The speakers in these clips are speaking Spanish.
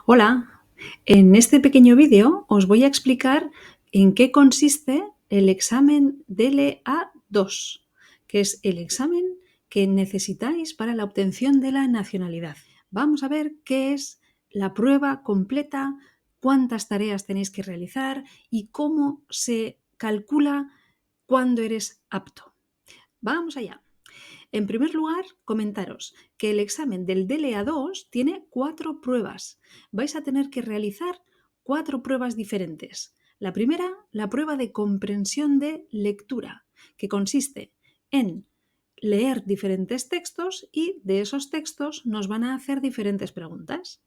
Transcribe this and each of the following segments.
Hola, en este pequeño vídeo os voy a explicar en qué consiste el examen DLA2, que es el examen que necesitáis para la obtención de la nacionalidad. Vamos a ver qué es la prueba completa, cuántas tareas tenéis que realizar y cómo se calcula cuándo eres apto. Vamos allá. En primer lugar, comentaros que el examen del DLA2 tiene 4 pruebas. Vais a tener que realizar 4 pruebas diferentes. La primera, la prueba de comprensión de lectura, que consiste en leer diferentes textos y de esos textos nos van a hacer diferentes preguntas.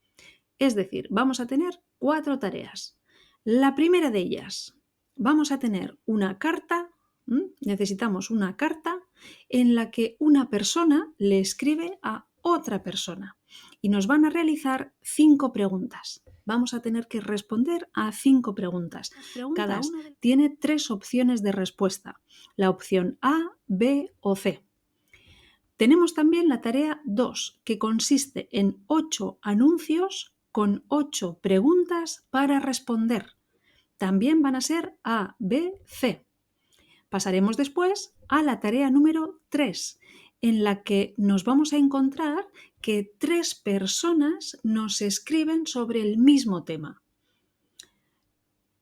Es decir, vamos a tener 4 tareas. La primera de ellas, vamos a tener una carta, necesitamos una carta en la que una persona le escribe a otra persona y nos van a realizar 5 preguntas. Vamos a tener que responder a 5 preguntas. Cada una tiene 3 opciones de respuesta, la opción A, B o C. Tenemos también la tarea 2, que consiste en 8 anuncios con 8 preguntas para responder. También van a ser A, B, C. Pasaremos después a la tarea número 3, en la que nos vamos a encontrar que 3 personas nos escriben sobre el mismo tema.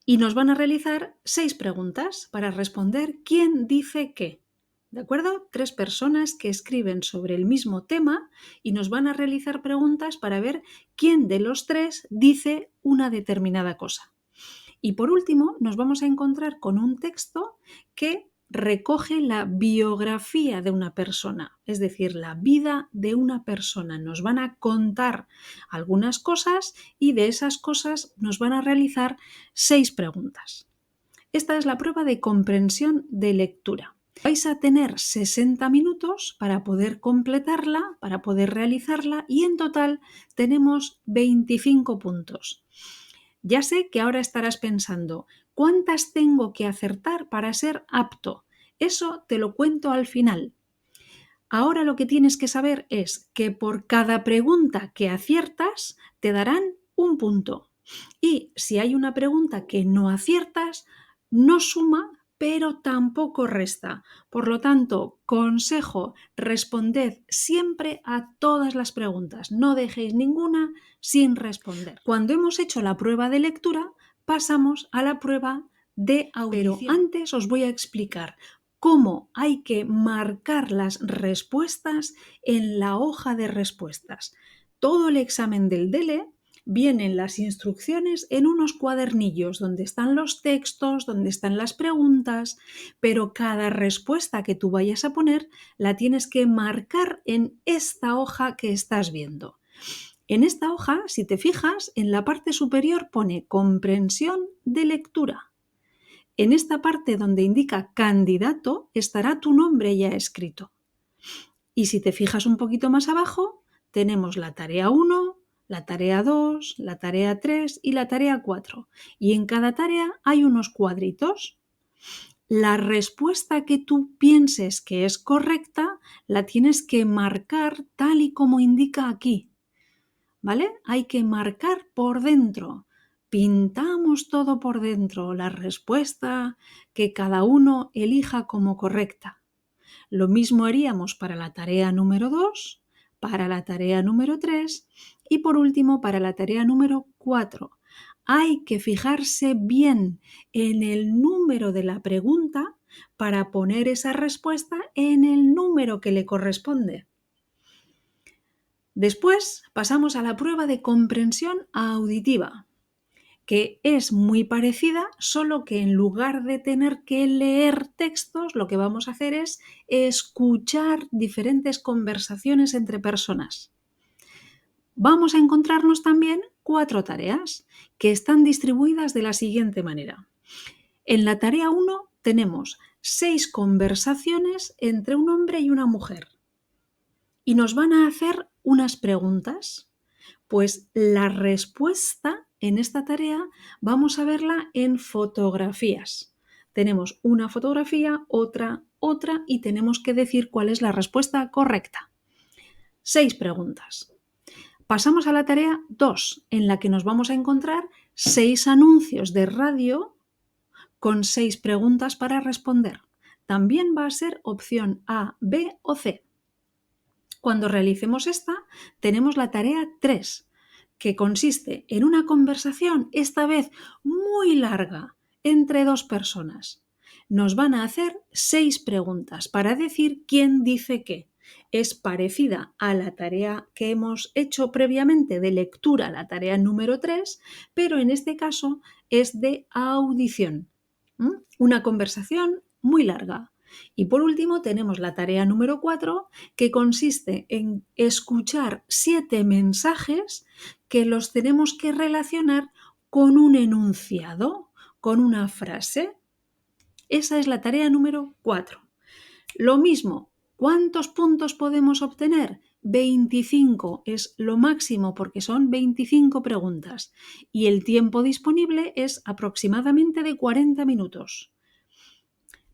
Y nos van a realizar 6 preguntas para responder quién dice qué. ¿De acuerdo? 3 personas que escriben sobre el mismo tema y nos van a realizar preguntas para ver quién de los 3 dice una determinada cosa. Y por último, nos vamos a encontrar con un texto que recoge la biografía de una persona, es decir, la vida de una persona. Nos van a contar algunas cosas y de esas cosas nos van a realizar 6 preguntas. Esta es la prueba de comprensión de lectura. Vais a tener 60 minutos para poder completarla, para poder realizarla y en total tenemos 25 puntos. Ya sé que ahora estarás pensando, ¿cuántas tengo que acertar para ser apto? Eso te lo cuento al final. Ahora lo que tienes que saber es que por cada pregunta que aciertas te darán un punto. Y si hay una pregunta que no aciertas, no suma, pero tampoco resta. Por lo tanto, consejo, responded siempre a todas las preguntas. No dejéis ninguna sin responder. Cuando hemos hecho la prueba de lectura, pasamos a la prueba de audición. Pero antes os voy a explicar cómo hay que marcar las respuestas en la hoja de respuestas. Todo el examen del DELE vienen las instrucciones en unos cuadernillos donde están los textos, donde están las preguntas, pero cada respuesta que tú vayas a poner la tienes que marcar en esta hoja que estás viendo. En esta hoja, si te fijas, en la parte superior pone comprensión de lectura. En esta parte donde indica candidato estará tu nombre ya escrito. Y si te fijas un poquito más abajo, tenemos la tarea 1, la tarea 2, la tarea 3 y la tarea 4. Y en cada tarea hay unos cuadritos. La respuesta que tú pienses que es correcta la tienes que marcar tal y como indica aquí. ¿Vale? Hay que marcar por dentro. Pintamos todo por dentro, la respuesta que cada uno elija como correcta. Lo mismo haríamos para la tarea número 2, para la tarea número 3 y por último para la tarea número 4. Hay que fijarse bien en el número de la pregunta para poner esa respuesta en el número que le corresponde. Después pasamos a la prueba de comprensión auditiva, que es muy parecida, solo que en lugar de tener que leer textos, lo que vamos a hacer es escuchar diferentes conversaciones entre personas. Vamos a encontrarnos también 4 tareas que están distribuidas de la siguiente manera. En la tarea 1 tenemos 6 conversaciones entre un hombre y una mujer y nos van a hacer unas preguntas. Pues la respuesta en esta tarea vamos a verla en fotografías. Tenemos una fotografía, otra y tenemos que decir cuál es la respuesta correcta. 6 preguntas. Pasamos a la tarea 2, en la que nos vamos a encontrar 6 anuncios de radio con 6 preguntas para responder. También va a ser opción A, B o C. Cuando realicemos esta, tenemos la tarea 3, que consiste en una conversación, esta vez muy larga, entre 2 personas. Nos van a hacer 6 preguntas para decir quién dice qué. Es parecida a la tarea que hemos hecho previamente de lectura, la tarea número 3, pero en este caso es de audición. Una conversación muy larga. Y por último tenemos la tarea número 4, que consiste en escuchar 7 mensajes que los tenemos que relacionar con un enunciado, con una frase. Esa es la tarea número 4. Lo mismo, ¿cuántos puntos podemos obtener? 25 es lo máximo porque son 25 preguntas y el tiempo disponible es aproximadamente de 40 minutos.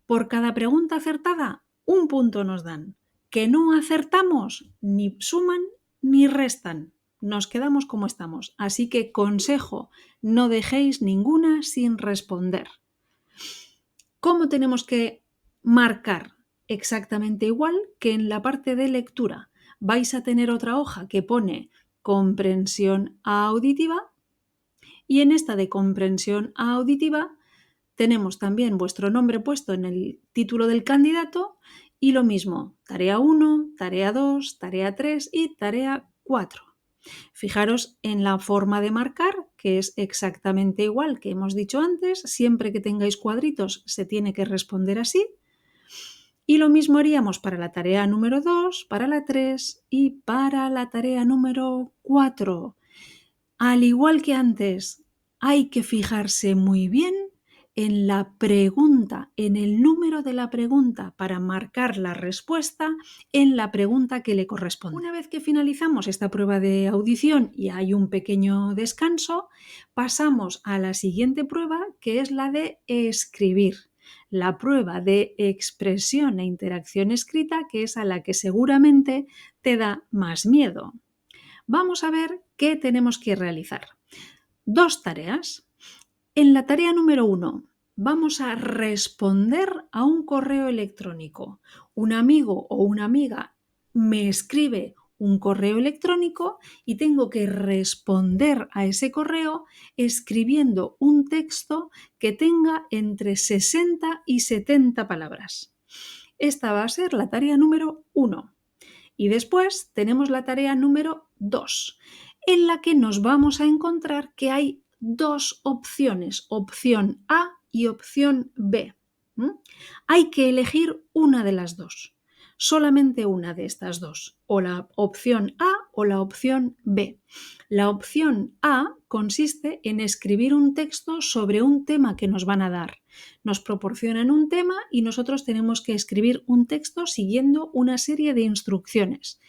Por cada pregunta acertada, un punto nos dan. Que no acertamos, ni suman ni restan. Nos quedamos como estamos. Así que consejo, no dejéis ninguna sin responder. ¿Cómo tenemos que marcar? Exactamente igual que en la parte de lectura. Vais a tener otra hoja que pone comprensión auditiva y en esta de comprensión auditiva tenemos también vuestro nombre puesto en el título del candidato y lo mismo, tarea 1, tarea 2, tarea 3 y tarea 4. Fijaros en la forma de marcar, que es exactamente igual que hemos dicho antes. Siempre que tengáis cuadritos se tiene que responder así. Y lo mismo haríamos para la tarea número 2, para la 3 y para la tarea número 4. Al igual que antes, hay que fijarse muy bien en la pregunta, en el número de la pregunta para marcar la respuesta en la pregunta que le corresponde. Una vez que finalizamos esta prueba de audición y hay un pequeño descanso, pasamos a la siguiente prueba, que es la de escribir. La prueba de expresión e interacción escrita, que es a la que seguramente te da más miedo. Vamos a ver qué tenemos que realizar. 2 tareas. En la tarea número 1 vamos a responder a un correo electrónico. Un amigo o una amiga me escribe un correo electrónico y tengo que responder a ese correo escribiendo un texto que tenga entre 60 y 70 palabras. Esta va a ser la tarea número 1. Y después tenemos la tarea número 2, en la que nos vamos a encontrar que hay 2 opciones, opción A y opción B. Hay que elegir una de las dos, solamente una de estas dos, o la opción A o la opción B. La opción A consiste en escribir un texto sobre un tema que nos van a dar. Nos proporcionan un tema y nosotros tenemos que escribir un texto siguiendo una serie de instrucciones.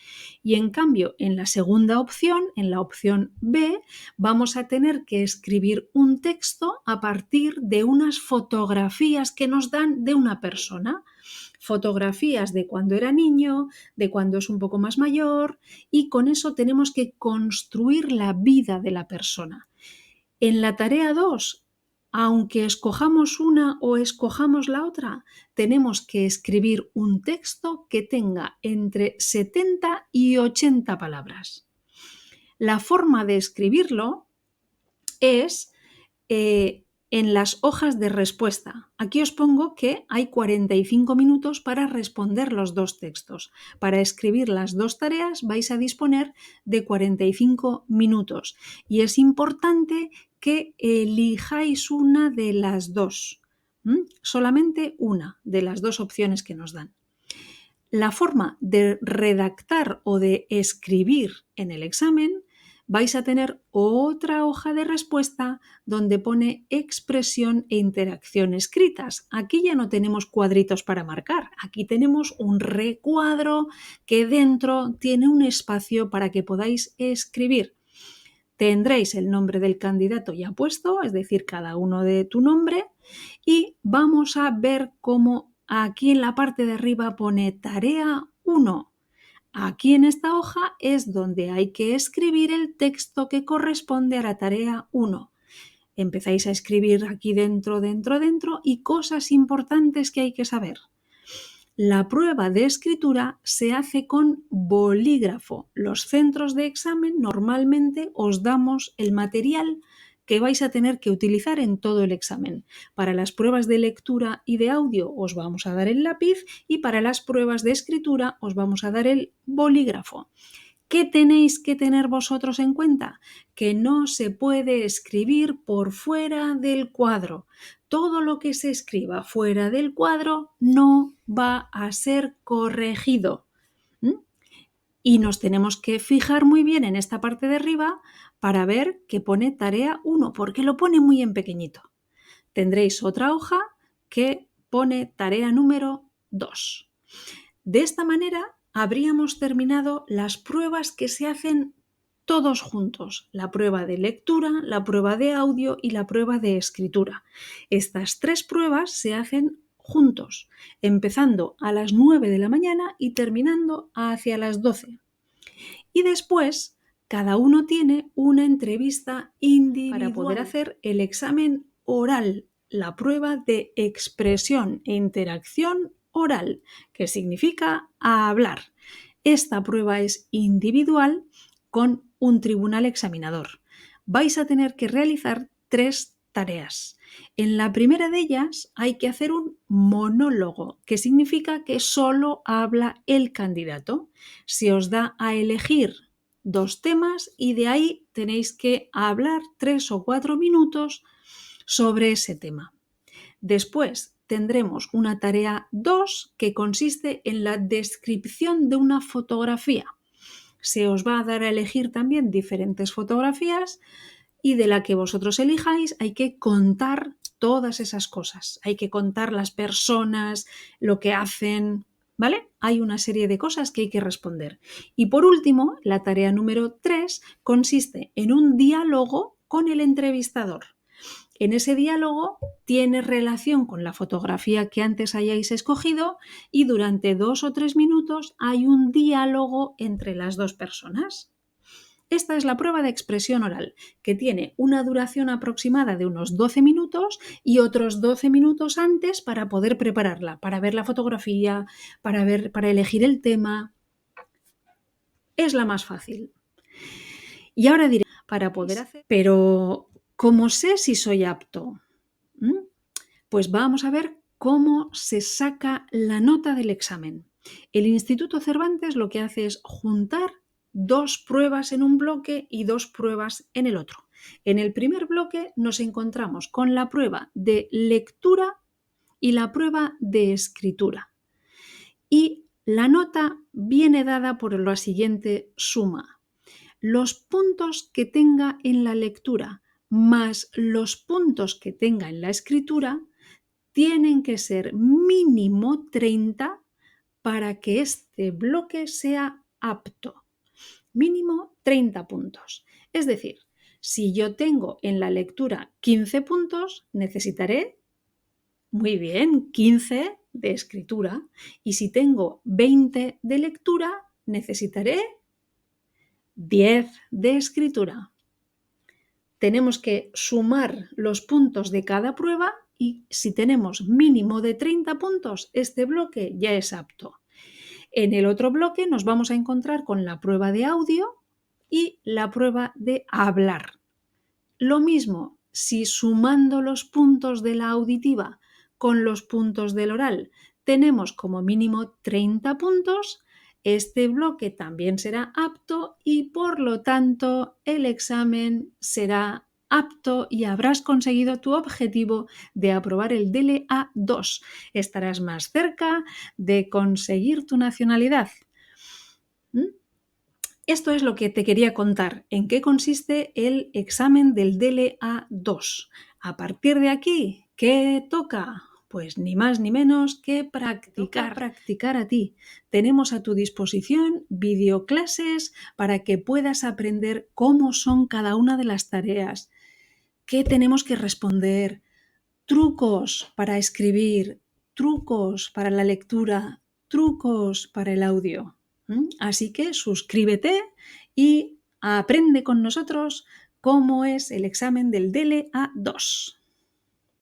Y en cambio, en la segunda opción, en la opción B, vamos a tener que escribir un texto a partir de unas fotografías que nos dan de una persona. Fotografías de cuando era niño, de cuando es un poco más mayor, y con eso tenemos que construir la vida de la persona. En la tarea 2, aunque escojamos una o escojamos la otra, tenemos que escribir un texto que tenga entre 70 y 80 palabras. La forma de escribirlo es en las hojas de respuesta. Aquí os pongo que hay 45 minutos para responder los 2 textos. Para escribir las 2 tareas vais a disponer de 45 minutos y es importante que elijáis una de las dos. Solamente una de las 2 opciones que nos dan. La forma de redactar o de escribir en el examen, vais a tener otra hoja de respuesta donde pone expresión e interacción escritas. Aquí ya no tenemos cuadritos para marcar, aquí tenemos un recuadro que dentro tiene un espacio para que podáis escribir. Tendréis el nombre del candidato ya puesto, es decir, cada uno de tu nombre, y vamos a ver cómo aquí en la parte de arriba pone tarea 1. Aquí en esta hoja es donde hay que escribir el texto que corresponde a la tarea 1. Empezáis a escribir aquí dentro y cosas importantes que hay que saber. La prueba de escritura se hace con bolígrafo. Los centros de examen normalmente os damos el material que vais a tener que utilizar en todo el examen. Para las pruebas de lectura y de audio os vamos a dar el lápiz y para las pruebas de escritura os vamos a dar el bolígrafo. ¿Qué tenéis que tener vosotros en cuenta? Que no se puede escribir por fuera del cuadro. Todo lo que se escriba fuera del cuadro no va a ser corregido. ¿Mm? Y nos tenemos que fijar muy bien en esta parte de arriba para ver que pone tarea 1, porque lo pone muy en pequeñito. Tendréis otra hoja que pone tarea número 2. De esta manera habríamos terminado las pruebas que se hacen todos juntos, la prueba de lectura, la prueba de audio y la prueba de escritura. Estas 3 pruebas se hacen juntos, empezando a las 9 de la mañana y terminando hacia las 12. Y después, cada uno tiene una entrevista individual para poder hacer el examen oral, la prueba de expresión e interacción oral, que significa hablar. Esta prueba es individual con un tribunal examinador. Vais a tener que realizar 3 tareas. En la primera de ellas hay que hacer un monólogo, que significa que solo habla el candidato. Se os da a elegir 2 temas y de ahí tenéis que hablar 3 o 4 minutos sobre ese tema. Después tendremos una tarea 2 que consiste en la descripción de una fotografía. Se os va a dar a elegir también diferentes fotografías y de la que vosotros elijáis hay que contar todas esas cosas. Hay que contar las personas, lo que hacen, ¿vale? Hay una serie de cosas que hay que responder. Y por último, la tarea número 3 consiste en un diálogo con el entrevistador. En ese diálogo tiene relación con la fotografía que antes hayáis escogido y durante 2 o 3 minutos hay un diálogo entre las 2 personas. Esta es la prueba de expresión oral, que tiene una duración aproximada de unos 12 minutos y otros 12 minutos antes para poder prepararla, para ver la fotografía, para elegir el tema. Es la más fácil. Y ahora diré, para poder hacer, pero ¿cómo sé si soy apto? Pues vamos a ver cómo se saca la nota del examen. El Instituto Cervantes lo que hace es juntar 2 pruebas en un bloque y 2 pruebas en el otro. En el primer bloque nos encontramos con la prueba de lectura y la prueba de escritura. Y la nota viene dada por la siguiente suma. Los puntos que tenga en la lectura más los puntos que tenga en la escritura tienen que ser mínimo 30 para que este bloque sea apto. Mínimo 30 puntos. Es decir, si yo tengo en la lectura 15 puntos, necesitaré, muy bien, 15 de escritura. Y si tengo 20 de lectura, necesitaré 10 de escritura. Tenemos que sumar los puntos de cada prueba y si tenemos mínimo de 30 puntos, este bloque ya es apto. En el otro bloque nos vamos a encontrar con la prueba de audio y la prueba de hablar. Lo mismo, si sumando los puntos de la auditiva con los puntos del oral tenemos como mínimo 30 puntos, este bloque también será apto y por lo tanto el examen será apto y habrás conseguido tu objetivo de aprobar el DLA2. Estarás más cerca de conseguir tu nacionalidad. Esto es lo que te quería contar, en qué consiste el examen del DLA2. A partir de aquí, ¿qué toca? Pues ni más ni menos que practicar a ti. Tenemos a tu disposición videoclases para que puedas aprender cómo son cada una de las tareas, qué tenemos que responder, trucos para escribir, trucos para la lectura, trucos para el audio. Así que suscríbete y aprende con nosotros cómo es el examen del DLA2.